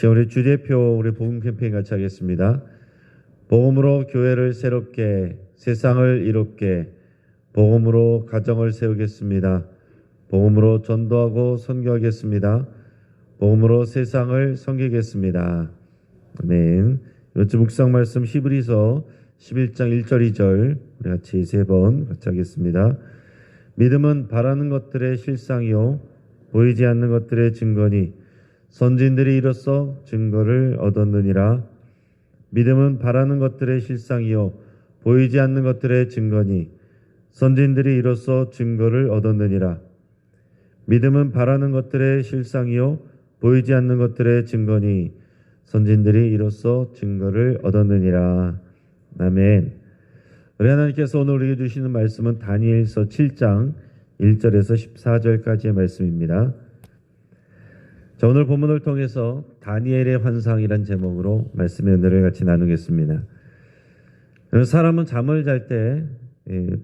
우리 주제표 우리 복음 캠페인 같이 하겠습니다. 복음으로 교회를 새롭게, 세상을 이롭게, 복음으로 가정을 세우겠습니다. 복음으로 전도하고 선교하겠습니다. 복음으로 세상을 섬기겠습니다. 아멘. 이번 묵상 말씀 히브리서 11장 1절 2절 우리 같이 세 번 같이 하겠습니다. 믿음은 바라는 것들의 실상이요 보이지 않는 것들의 증거니 선진들이 이로써 증거를 얻었느니라. 믿음은 바라는 것들의 실상이요 보이지 않는 것들의 증거니 선진들이 이로써 증거를 얻었느니라. 믿음은 바라는 것들의 실상이요 보이지 않는 것들의 증거니 선진들이 이로써 증거를 얻었느니라. 아멘. 우리 하나님께서 오늘 우리에게 주시는 말씀은 다니엘서 7장 1절에서 14절까지의 말씀입니다. 자, 오늘 본문을 통해서 다니엘의 환상이란 제목으로 말씀의 은혜를 같이 나누겠습니다. 사람은 잠을 잘 때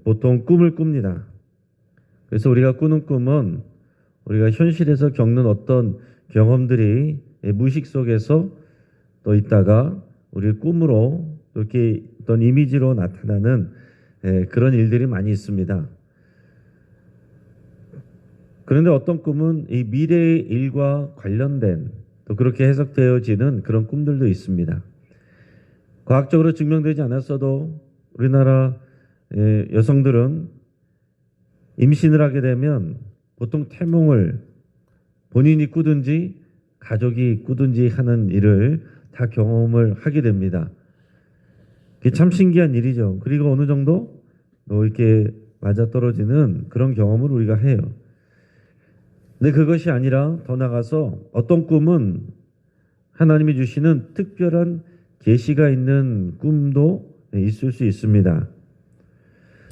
보통 꿈을 꿉니다. 그래서 우리가 꾸는 꿈은 우리가 현실에서 겪는 어떤 경험들이 무의식 속에서 또 있다가 우리 꿈으로 이렇게 어떤 이미지로 나타나는 그런 일들이 많이 있습니다. 그런데 어떤 꿈은 이 미래의 일과 관련된 또 그렇게 해석되어지는 그런 꿈들도 있습니다. 과학적으로 증명되지 않았어도 우리나라 여성들은 임신을 하게 되면 보통 태몽을 본인이 꾸든지 가족이 꾸든지 하는 일을 다 경험을 하게 됩니다. 그게 참 신기한 일이죠. 그리고 어느 정도 또 이렇게 맞아떨어지는 그런 경험을 우리가 해요. 근데 그것이 아니라 더 나아가서 어떤 꿈은 하나님이 주시는 특별한 계시가 있는 꿈도 있을 수 있습니다.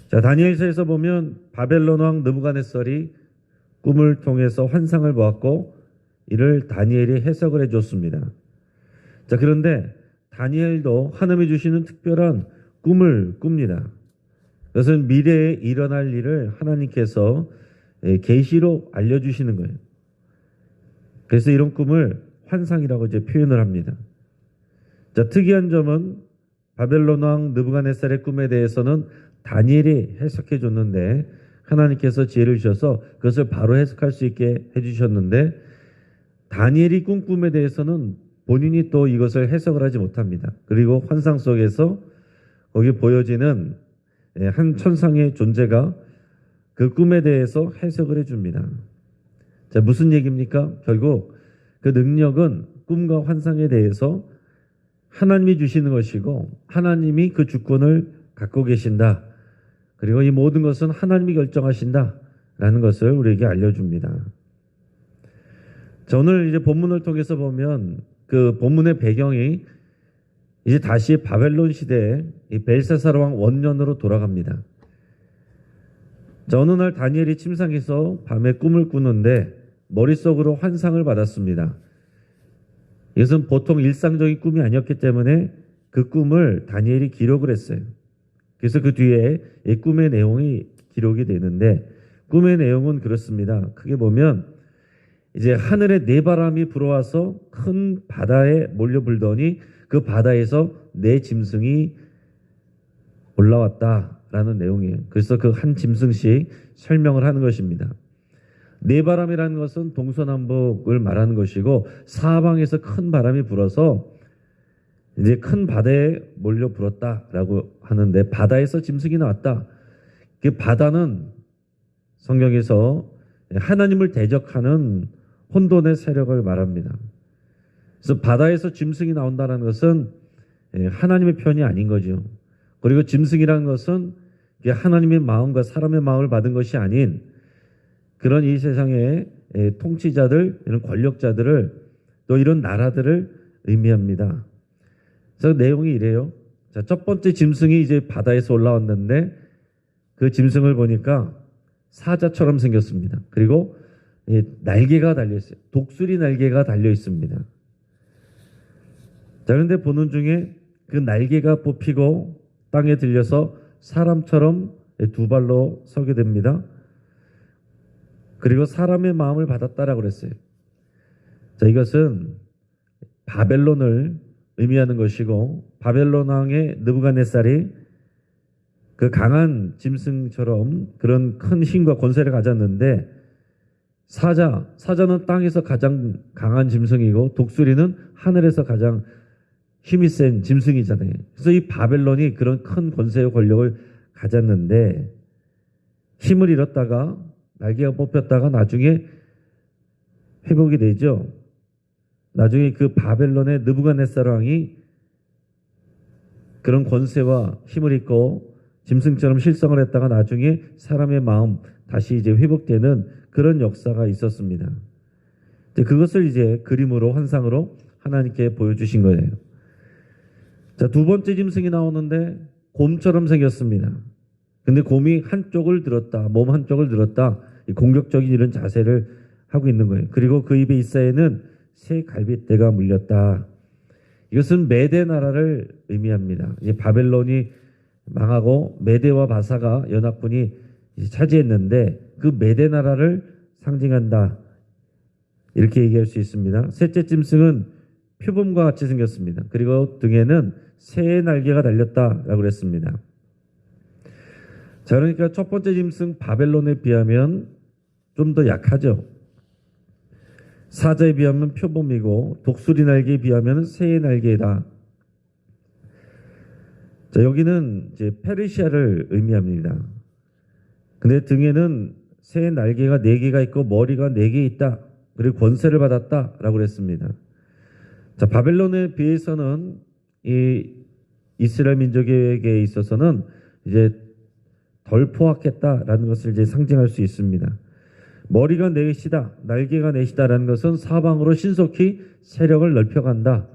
자, 다니엘서에서 보면 바벨론 왕 느부갓네살이 꿈을 통해서 환상을 보았고 이를 다니엘이 해석을 해줬습니다. 자, 그런데 다니엘도 하나님이 주시는 특별한 꿈을 꿉니다. 그것은 미래에 일어날 일을 하나님께서 계시로 알려주시는 거예요. 그래서 이런 꿈을 환상이라고 이제 표현을 합니다. 자, 특이한 점은 바벨론 왕 느부갓네살의 꿈에 대해서는 다니엘이 해석해 줬는데 하나님께서 지혜를 주셔서 그것을 바로 해석할 수 있게 해주셨는데 다니엘이 꾼 꿈에 대해서는 본인이 또 이것을 해석을 하지 못합니다. 그리고 환상 속에서 거기 보여지는 한 천상의 존재가 그 꿈에 대해서 해석을 해줍니다. 자, 무슨 얘기입니까? 결국 그 능력은 꿈과 환상에 대해서 하나님이 주시는 것이고 하나님이 그 주권을 갖고 계신다. 그리고 이 모든 것은 하나님이 결정하신다라는 것을 우리에게 알려줍니다. 자, 오늘 이제 본문을 통해서 보면 그 본문의 배경이 이제 다시 바벨론 시대에 이 벨사살 왕 원년으로 돌아갑니다. 자, 어느 날 다니엘이 침상에서 밤에 꿈을 꾸는데 머릿속으로 환상을 받았습니다. 이것은 보통 일상적인 꿈이 아니었기 때문에 그 꿈을 다니엘이 기록을 했어요. 그래서 그 뒤에 이 꿈의 내용이 기록이 되는데 꿈의 내용은 그렇습니다. 크게 보면 이제 하늘에 네 바람이 불어와서 큰 바다에 몰려 불더니 그 바다에서 네 짐승이 올라왔다라는 내용이에요. 그래서 그 한 짐승씩 설명을 하는 것입니다. 네 바람이라는 것은 동서남북을 말하는 것이고 사방에서 큰 바람이 불어서 이제 큰 바다에 몰려 불었다라고 하는데 바다에서 짐승이 나왔다. 그 바다는 성경에서 하나님을 대적하는 혼돈의 세력을 말합니다. 그래서 바다에서 짐승이 나온다는 것은 하나님의 편이 아닌 거죠. 그리고 짐승이라는 것은 하나님의 마음과 사람의 마음을 받은 것이 아닌 그런 이 세상의 통치자들, 이런 권력자들을 또 이런 나라들을 의미합니다. 그래서 내용이 이래요. 자, 첫 번째 짐승이 이제 바다에서 올라왔는데 그 짐승을 보니까 사자처럼 생겼습니다. 그리고 날개가 달려 있어요. 독수리 날개가 달려 있습니다. 자, 그런데 보는 중에 그 날개가 뽑히고 땅에 들려서 사람처럼 두 발로 서게 됩니다. 그리고 사람의 마음을 받았다라고 그랬어요. 자, 이것은 바벨론을 의미하는 것이고, 바벨론 왕의 느부갓네살이 그 강한 짐승처럼 그런 큰 힘과 권세를 가졌는데, 사자는 땅에서 가장 강한 짐승이고 독수리는 하늘에서 가장 힘이 센 짐승이잖아요. 그래서 이 바벨론이 그런 큰 권세와 권력을 가졌는데 힘을 잃었다가 날개가 뽑혔다가 나중에 회복이 되죠. 나중에 그 바벨론의 느부갓네살 왕이 그런 권세와 힘을 잃고 짐승처럼 실성을 했다가 나중에 사람의 마음 다시 이제 회복되는 그런 역사가 있었습니다. 그것을 이제 그림으로 환상으로 하나님께 보여주신 거예요. 자, 두 번째 짐승이 나오는데 곰처럼 생겼습니다. 근데 곰이 한쪽을 들었다, 몸 한쪽을 들었다, 공격적인 이런 자세를 하고 있는 거예요. 그리고 그 입에 이사에는 새 갈빗대가 물렸다. 이것은 메대 나라를 의미합니다. 이제 바벨론이 망하고 메대와 바사가 연합군이 차지했는데 그 메대 나라를 상징한다. 이렇게 얘기할 수 있습니다. 셋째 짐승은 표범과 같이 생겼습니다. 그리고 등에는 새의 날개가 달렸다라고 그랬습니다. 자, 그러니까 첫 번째 짐승 바벨론에 비하면 좀 더 약하죠. 사자에 비하면 표범이고 독수리 날개에 비하면 새의 날개다. 자, 여기는 이제 페르시아를 의미합니다. 근데 등에는 새의 날개가 4개가 있고 머리가 4개 있다. 그리고 권세를 받았다라고 그랬습니다. 자, 바벨론에 비해서는 이 이스라엘 민족에게 있어서는 이제 덜 포악했다라는 것을 이제 상징할 수 있습니다. 머리가 4개시다, 날개가 4시다라는 것은 사방으로 신속히 세력을 넓혀간다.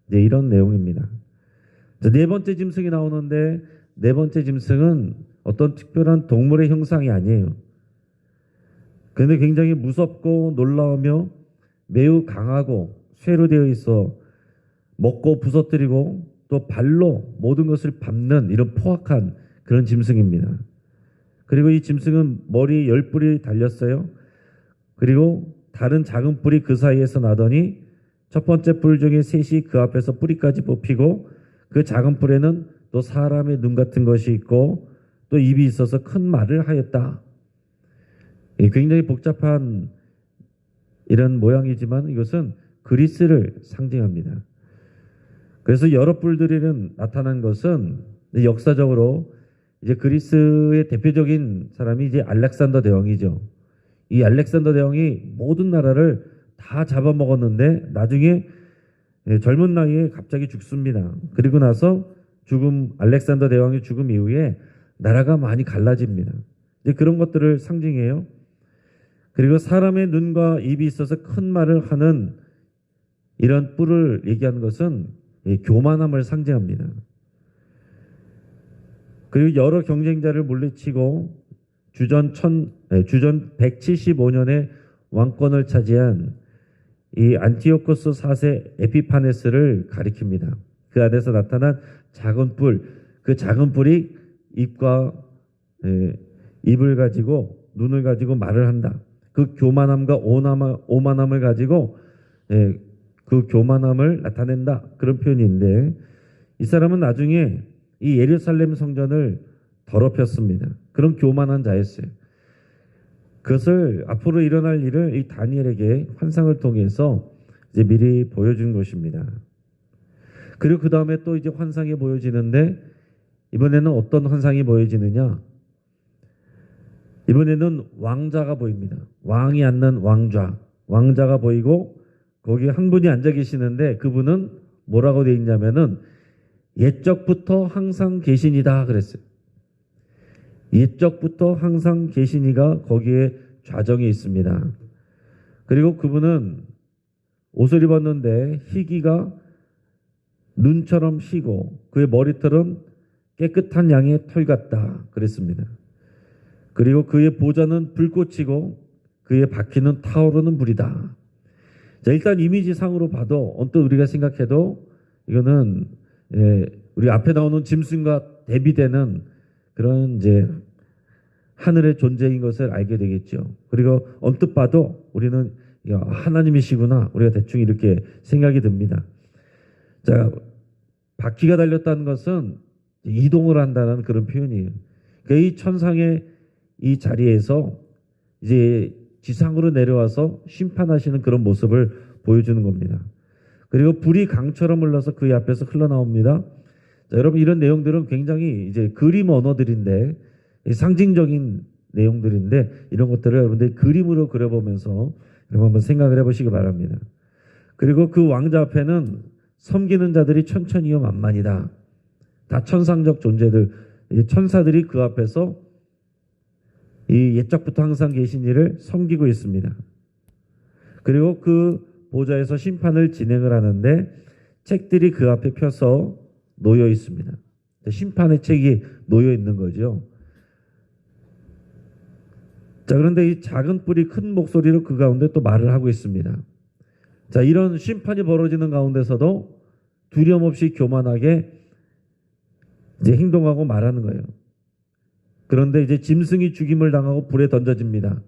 이제 이런 내용입니다. 자, 네 번째 짐승이 나오는데 네 번째 짐승은 어떤 특별한 동물의 형상이 아니에요. 그런데 굉장히 무섭고 놀라우며 매우 강하고 쇠로 되어 있어 먹고 부서뜨리고 또 발로 모든 것을 밟는 이런 포악한 그런 짐승입니다. 그리고 이 짐승은 머리에 10뿔이 달렸어요. 그리고 다른 작은 뿔이 그 사이에서 나더니 첫 번째 뿔 중에 셋이 그 앞에서 뿌리까지 뽑히고 그 작은 뿔에는 또 사람의 눈 같은 것이 있고 또 입이 있어서 큰 말을 하였다. 굉장히 복잡한 이런 모양이지만 이것은 그리스를 상징합니다. 그래서 여러 뿔들이 나타난 것은 역사적으로 이제 그리스의 대표적인 사람이 이제 알렉산더 대왕이죠. 이 알렉산더 대왕이 모든 나라를 다 잡아먹었는데 나중에 젊은 나이에 갑자기 죽습니다. 그리고 나서 알렉산더 대왕의 죽음 이후에 나라가 많이 갈라집니다. 이제 그런 것들을 상징해요. 그리고 사람의 눈과 입이 있어서 큰 말을 하는 이런 뿔을 얘기하는 것은 교만함을 상징합니다. 그리고 여러 경쟁자를 물리치고 주전 175년에 왕권을 차지한 이 안티오코스 4세 에피파네스를 가리킵니다. 그 안에서 나타난 작은 뿔, 그 작은 뿔이 입을 가지고 눈을 가지고 말을 한다. 그 교만함과 오만함을 가지고 그 교만함을 나타낸다. 그런 표현인데 이 사람은 나중에 이 예루살렘 성전을 더럽혔습니다. 그런 교만한 자였어요. 그것을 앞으로 일어날 일을 이 다니엘에게 환상을 통해서 이제 미리 보여준 것입니다. 그리고 그 다음에 또 이제 환상이 보여지는데 이번에는 어떤 환상이 보여지느냐? 이번에는 왕자가 보입니다. 왕이 앉는 왕자가 보이고 거기에 한 분이 앉아 계시는데 그분은 뭐라고 되어 있냐면은 옛적부터 항상 계시니다 그랬어요. 옛적부터 항상 계시니가 거기에 좌정이 있습니다. 그리고 그분은 옷을 입었는데 희기가 눈처럼 희고 그의 머리털은 깨끗한 양의 털 같다 그랬습니다. 그리고 그의 보좌는 불꽃이고 그의 바퀴는 타오르는 불이다. 자, 일단 이미지상으로 봐도 언뜻 우리가 생각해도 이거는 우리 앞에 나오는 짐승과 대비되는 그런 이제 하늘의 존재인 것을 알게 되겠죠. 그리고 언뜻 봐도 우리는 야, 하나님이시구나. 우리가 대충 이렇게 생각이 듭니다. 자, 바퀴가 달렸다는 것은 이동을 한다는 그런 표현이에요. 그러니까 이 천상의 이 자리에서 이제 지상으로 내려와서 심판하시는 그런 모습을 보여주는 겁니다. 그리고 불이 강처럼 흘러서 그의 앞에서 흘러나옵니다. 자, 여러분 이런 내용들은 굉장히 이제 그림 언어들인데 상징적인 내용들인데 이런 것들을 여러분들이 그림으로 그려보면서 여러분 한번 생각을 해보시기 바랍니다. 그리고 그 왕자 앞에는 섬기는 자들이 천천히요 만만이다. 다 천상적 존재들, 천사들이 그 앞에서 이 옛적부터 항상 계신 이를 섬기고 있습니다. 그리고 그 보좌에서 심판을 진행을 하는데 책들이 그 앞에 펴서 놓여 있습니다. 심판의 책이 놓여 있는 거죠. 자, 그런데 이 작은 뿔이 큰 목소리로 그 가운데 또 말을 하고 있습니다. 자, 이런 심판이 벌어지는 가운데서도 두려움 없이 교만하게 이제 행동하고 말하는 거예요. 그런데 이제 짐승이 죽임을 당하고 불에 던져집니다.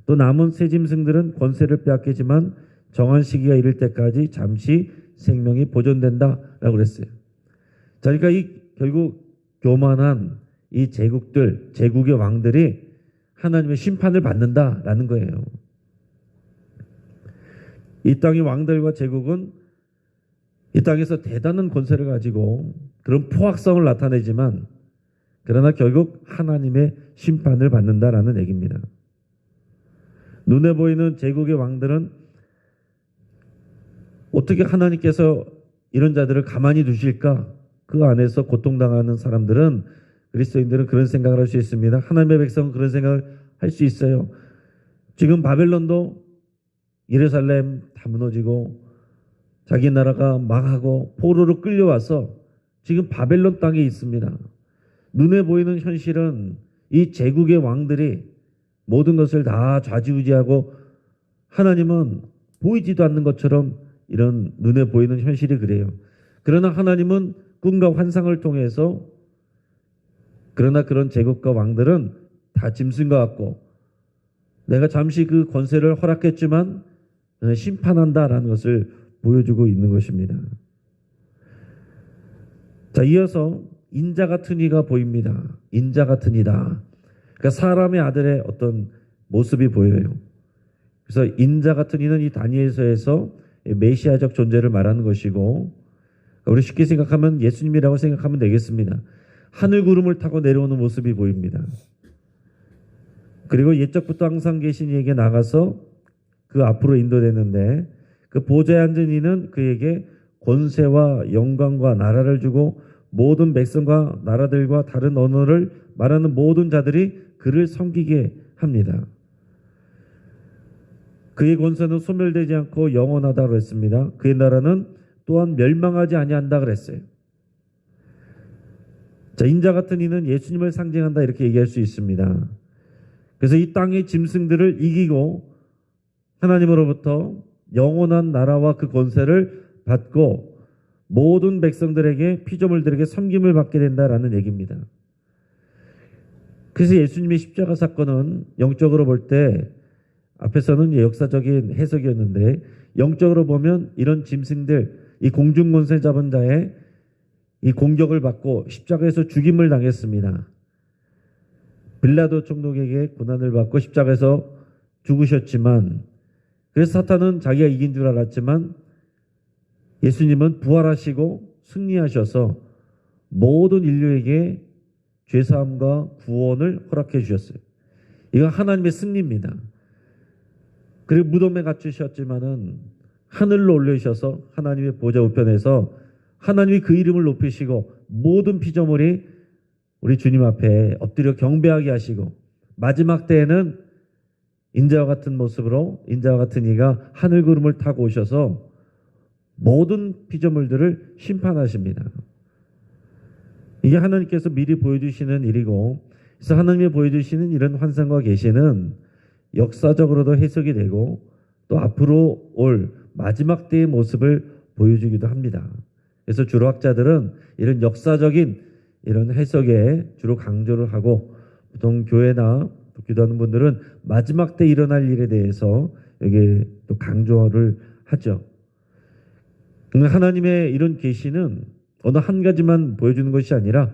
또 남은 새 짐승들은 권세를 빼앗기지만 정한 시기가 이를 때까지 잠시 생명이 보존된다라고 그랬어요. 자, 그러니까 이 결국 교만한 이 제국들, 제국의 왕들이 하나님의 심판을 받는다라는 거예요. 이 땅의 왕들과 제국은 이 땅에서 대단한 권세를 가지고 그런 포악성을 나타내지만 그러나 결국 하나님의 심판을 받는다라는 얘기입니다. 눈에 보이는 제국의 왕들은 어떻게 하나님께서 이런 자들을 가만히 두실까? 그 안에서 고통당하는 사람들은 그리스도인들은 그런 생각을 할 수 있습니다. 하나님의 백성은 그런 생각을 할 수 있어요. 지금 바벨론도 예루살렘 다 무너지고 자기 나라가 망하고 포로로 끌려와서 지금 바벨론 땅에 있습니다. 눈에 보이는 현실은 이 제국의 왕들이 모든 것을 다 좌지우지하고 하나님은 보이지도 않는 것처럼 이런 눈에 보이는 현실이 그래요. 그러나 하나님은 꿈과 환상을 통해서 그러나 그런 제국과 왕들은 다 짐승과 같고 내가 잠시 그 권세를 허락했지만 심판한다라는 것을 보여주고 있는 것입니다. 자, 이어서 인자 같은 이가 보입니다. 인자 같은 이다. 그러니까 사람의 아들의 어떤 모습이 보여요. 그래서 인자 같은 이는 이 다니엘서에서 메시아적 존재를 말하는 것이고 우리 쉽게 생각하면 예수님이라고 생각하면 되겠습니다. 하늘 구름을 타고 내려오는 모습이 보입니다. 그리고 옛적부터 항상 계신 이에게 나가서 그 앞으로 인도되는데 그 보좌에 앉은 이는 그에게 권세와 영광과 나라를 주고 모든 백성과 나라들과 다른 언어를 말하는 모든 자들이 그를 섬기게 합니다. 그의 권세는 소멸되지 않고 영원하다고 했습니다. 그의 나라는 또한 멸망하지 아니한다 그랬어요. 자, 인자 같은 이는 예수님을 상징한다 이렇게 얘기할 수 있습니다. 그래서 이 땅의 짐승들을 이기고 하나님으로부터 영원한 나라와 그 권세를 받고 모든 백성들에게 피조물들에게 섬김을 받게 된다라는 얘기입니다. 그래서 예수님의 십자가 사건은 영적으로 볼 때 앞에서는 역사적인 해석이었는데 영적으로 보면 이런 짐승들, 이 공중 권세 잡은 자의 이 공격을 받고 십자가에서 죽임을 당했습니다. 빌라도 총독에게 고난을 받고 십자가에서 죽으셨지만 그래서 사탄은 자기가 이긴 줄 알았지만 예수님은 부활하시고 승리하셔서 모든 인류에게 죄사함과 구원을 허락해 주셨어요. 이건 하나님의 승리입니다. 그리고 무덤에 갇히셨지만은 하늘로 올리셔서 하나님의 보좌 우편에서 하나님이 그 이름을 높이시고 모든 피조물이 우리 주님 앞에 엎드려 경배하게 하시고 마지막 때에는 인자와 같은 모습으로 인자와 같은 이가 하늘 구름을 타고 오셔서 모든 피조물들을 심판하십니다. 이게 하나님께서 미리 보여주시는 일이고 그래서 하나님이 보여주시는 이런 환상과 계시는 역사적으로도 해석이 되고 또 앞으로 올 마지막 때의 모습을 보여주기도 합니다. 그래서 주로 학자들은 이런 역사적인 이런 해석에 주로 강조를 하고 보통 교회나 기도하는 분들은 마지막 때 일어날 일에 대해서 여기 또 강조를 하죠. 하나님의 이런 계시는 어느 한 가지만 보여주는 것이 아니라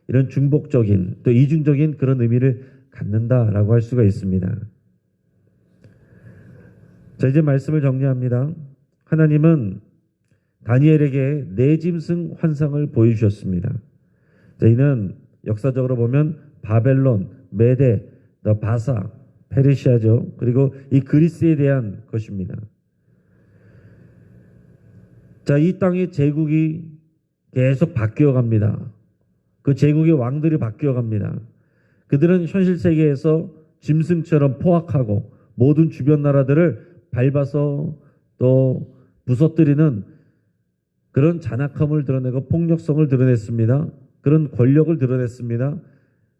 이런 중복적인 또 이중적인 그런 의미를 갖는다라고 할 수가 있습니다. 자, 이제 말씀을 정리합니다. 하나님은 다니엘에게 네 짐승 환상을 보여주셨습니다. 자, 이는 역사적으로 보면 바벨론, 메데, 바사, 페르시아죠. 그리고 이 그리스에 대한 것입니다. 자, 이 땅의 제국이 계속 바뀌어 갑니다. 그 제국의 왕들이 바뀌어 갑니다. 그들은 현실 세계에서 짐승처럼 포악하고 모든 주변 나라들을 밟아서 또 부서뜨리는 그런 잔악함을 드러내고 폭력성을 드러냈습니다. 그런 권력을 드러냈습니다.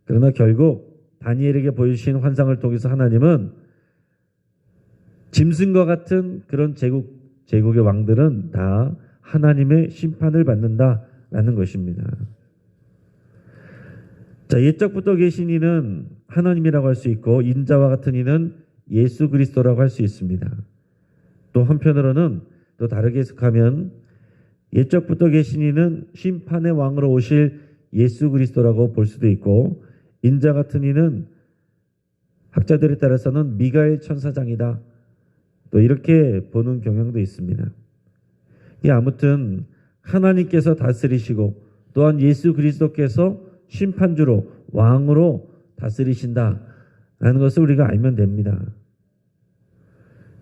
그러나 결국 다니엘에게 보여주신 환상을 통해서 하나님은 짐승과 같은 그런 제국의 왕들은 다 하나님의 심판을 받는다라는 것입니다. 자, 옛적부터 계신 이는 하나님이라고 할 수 있고 인자와 같은 이는 예수 그리스도라고 할 수 있습니다. 또 한편으로는 또 다르게 해석하면 옛적부터 계신 이는 심판의 왕으로 오실 예수 그리스도라고 볼 수도 있고 인자 같은 이는 학자들에 따라서는 미가엘 천사장이다. 또 이렇게 보는 경향도 있습니다. 아무튼 하나님께서 다스리시고 또한 예수 그리스도께서 심판주로 왕으로 다스리신다라는 것을 우리가 알면 됩니다.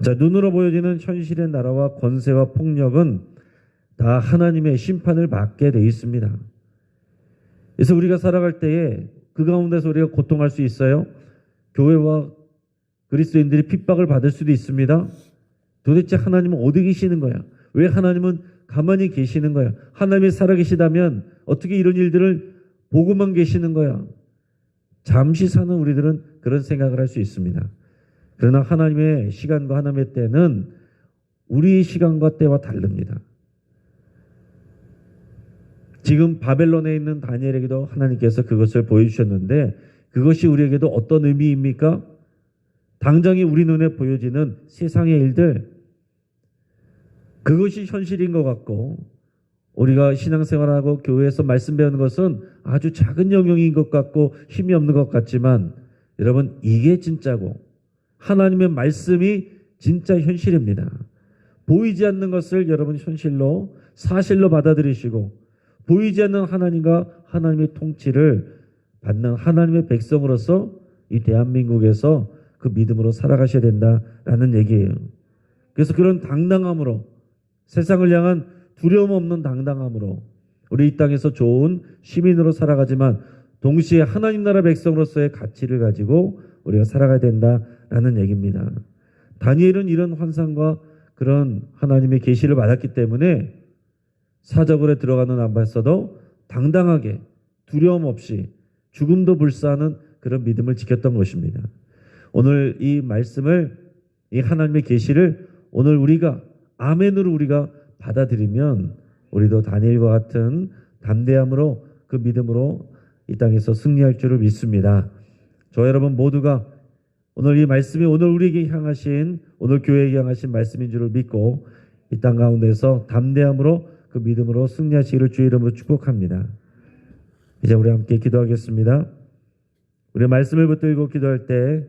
자, 눈으로 보여지는 현실의 나라와 권세와 폭력은 다 하나님의 심판을 받게 되어 있습니다. 그래서 우리가 살아갈 때에 그 가운데서 우리가 고통할 수 있어요. 교회와 그리스도인들이 핍박을 받을 수도 있습니다. 도대체 하나님은 어디 계시는 거야? 왜 하나님은 가만히 계시는 거야? 하나님이 살아계시다면 어떻게 이런 일들을 보고만 계시는 거야? 잠시 사는 우리들은 그런 생각을 할 수 있습니다. 그러나 하나님의 시간과 하나님의 때는 우리의 시간과 때와 다릅니다. 지금 바벨론에 있는 다니엘에게도 하나님께서 그것을 보여주셨는데 그것이 우리에게도 어떤 의미입니까? 당장이 우리 눈에 보여지는 세상의 일들, 그것이 현실인 것 같고 우리가 신앙생활하고 교회에서 말씀 배우는 것은 아주 작은 영역인 것 같고 힘이 없는 것 같지만 여러분, 이게 진짜고 하나님의 말씀이 진짜 현실입니다. 보이지 않는 것을 여러분 현실로 사실로 받아들이시고 보이지 않는 하나님과 하나님의 통치를 받는 하나님의 백성으로서 이 대한민국에서 그 믿음으로 살아가셔야 된다라는 얘기예요. 그래서 그런 당당함으로 세상을 향한 두려움 없는 당당함으로 우리 이 땅에서 좋은 시민으로 살아가지만 동시에 하나님 나라 백성으로서의 가치를 가지고 우리가 살아가야 된다라는 얘기입니다. 다니엘은 이런 환상과 그런 하나님의 계시를 받았기 때문에 사적으로 들어가는 안봤어도 당당하게 두려움 없이 죽음도 불사하는 그런 믿음을 지켰던 것입니다. 오늘 이 말씀을 이 하나님의 계시를 오늘 우리가 아멘으로 우리가 받아들이면 우리도 다니엘과 같은 담대함으로 그 믿음으로 이 땅에서 승리할 줄을 믿습니다. 저 여러분 모두가 오늘 이 말씀이 오늘 우리에게 향하신 오늘 교회에게 향하신 말씀인 줄을 믿고 이 땅 가운데서 담대함으로 그 믿음으로 승리하시기를 주의 이름으로 축복합니다. 이제 우리 함께 기도하겠습니다. 우리 말씀을 붙들고 기도할 때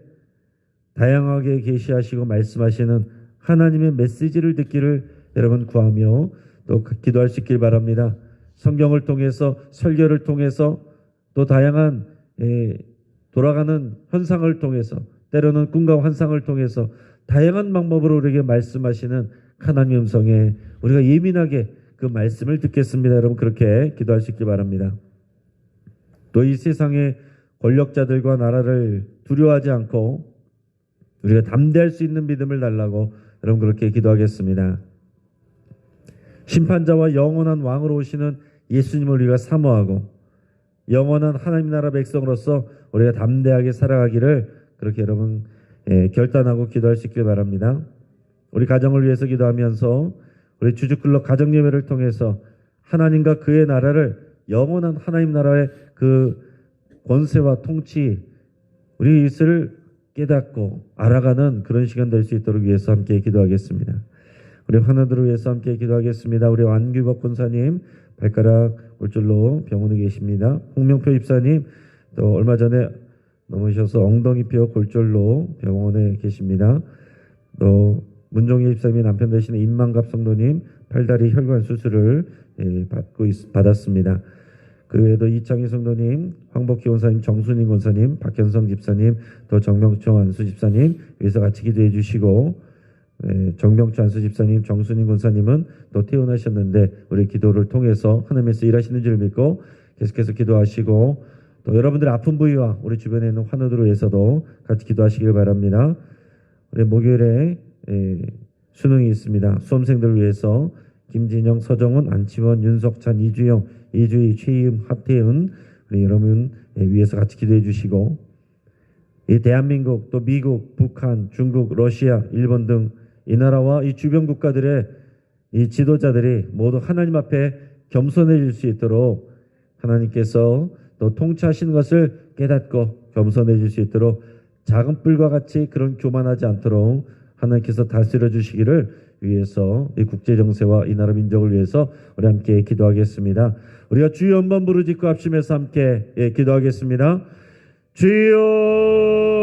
다양하게 계시하시고 말씀하시는 하나님의 메시지를 듣기를 여러분 구하며 또 기도할 수 있길 바랍니다. 성경을 통해서 설교를 통해서 또 다양한 돌아가는 현상을 통해서 때로는 꿈과 환상을 통해서 다양한 방법으로 우리에게 말씀하시는 하나님의 음성에 우리가 예민하게 그 말씀을 듣겠습니다. 여러분 그렇게 기도할 수 있길 바랍니다. 또 이 세상의 권력자들과 나라를 두려워하지 않고 우리가 담대할 수 있는 믿음을 달라고 여러분 그렇게 기도하겠습니다. 심판자와 영원한 왕으로 오시는 예수님을 우리가 사모하고 영원한 하나님 나라 백성으로서 우리가 담대하게 살아가기를 그렇게 여러분 결단하고 기도할 수 있길 바랍니다. 우리 가정을 위해서 기도하면서 우리 주주클럽 가정예배를 통해서 하나님과 그의 나라를 영원한 하나님 나라의 그 권세와 통치 우리 이것을 깨닫고 알아가는 그런 시간 될 수 있도록 위해서 함께 기도하겠습니다. 우리 환우들을 위해서 함께 기도하겠습니다. 우리 안규복 권사님 발가락 골절로 병원에 계십니다. 홍명표 집사님 또 얼마 전에 넘으셔서 엉덩이뼈 골절로 병원에 계십니다. 또 문종희 집사님의 남편 되시는 임만갑 성도님 팔다리 혈관 수술을 받았습니다. 그 외에도 이창희 성도님, 황복희 권사님, 정순인 권사님, 박현성 집사님, 또 정명초 안수 집사님 위해서 같이 기도해 주시고, 정명초 안수 집사님, 정순인 권사님은 또 퇴원하셨는데 우리 기도를 통해서 하나님께서 일하시는 줄 믿고 계속해서 기도하시고, 또 여러분들의 아픈 부위와 우리 주변에 있는 환우들을 위해서도 같이 기도하시길 바랍니다. 우리 목요일에 수능이 있습니다. 수험생들을 위해서 김진영, 서정훈, 안치원, 윤석찬, 이주영, 이주희, 최희음, 하태은 우리 여러분 위해서 같이 기도해 주시고, 이 대한민국 또 미국, 북한, 중국, 러시아, 일본 등 이 나라와 이 주변 국가들의 이 지도자들이 모두 하나님 앞에 겸손해질 수 있도록 하나님께서 또 통치하시는 것을 깨닫고 겸손해질 수 있도록 작은 뿔과 같이 그런 교만하지 않도록 하나님께서 다스려 주시기를 위해서 이 국제 정세와 이 나라 민족을 위해서 우리 함께 기도하겠습니다. 우리가 주여 한번 부르짖고 합심해서 함께 기도하겠습니다. 주여